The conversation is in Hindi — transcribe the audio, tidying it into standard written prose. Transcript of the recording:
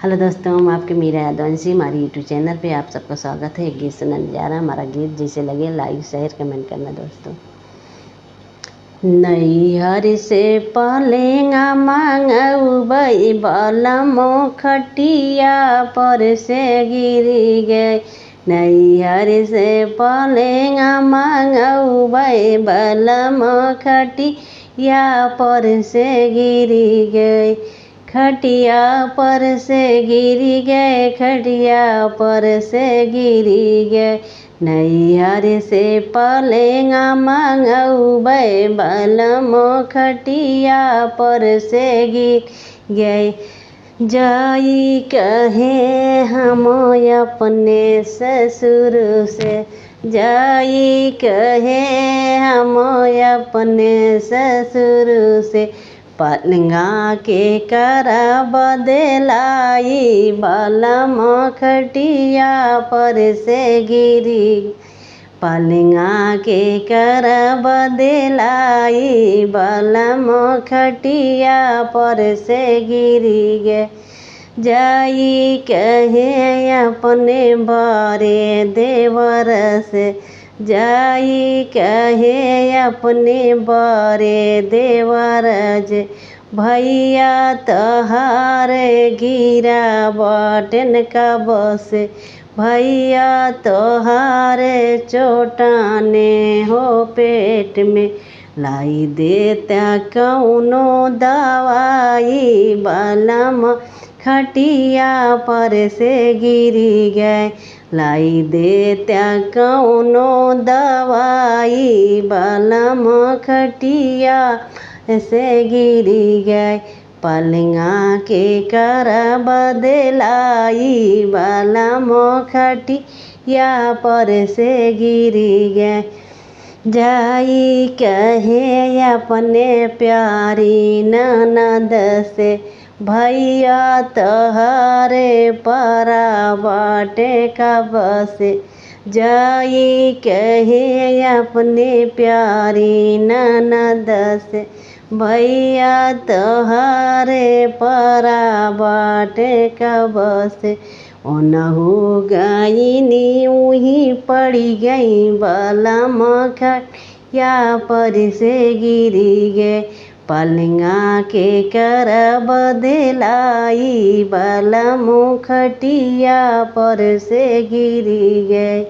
हेलो दोस्तों, हम आपके मीरा यादवंशी हमारी यूट्यूब चैनल पे आप सबका स्वागत है। एक गीत सुनने जा रहा। हमारा गीत जैसे लगे लाइक शेयर कमेंट करना दोस्तों। नैहर से पलेंगा मांगई बलमो खटिया पर से गिरी गए। नैहर से पलेंगा मांगई बलमो खटिया पर से गिरी गए। खटिया पर से गिरी गए, खटिया पर से गिरी गए। नैहर से पलेंगा मांगई बलमो खटिया पर से गिर गए। जाई कहे हम अपने ससुर से, जाई कहे हम अपने ससुर से। पलंगा के करा बदलाई बलमो खटिया पर से गिरी। पलंगा के कर बदलाई बलमो खटिया पर से गिरी गए। जाई कहे अपने बारे देवर से, जाई कहे अपने बारे देवर जे। भैया तोहारे गिरा बटन का बस, भैया तोहारे चोटाने हो पेट में। लाई देता कौनो दवाई बलमो खटिया पर से गिरी गए। लाई देता कौनो दवाई बलमो खटिया से गिरी गए। पलंगा के कर बदलाई बलमो खटिया पर से गिरी गए। जाई कहे अपने प्यारी ननद से, भैया तोहारे परा बाटे का बस। जाई कहे अपने प्यारी ननद से, भैया तोहारे परा बाटे का बस। ओनहु गईनी उही पड़ी गई बलमो खटिया पर से गिरी गए। पलंगा के कर बदलाई बलमो खटिया पर से गिरी गए।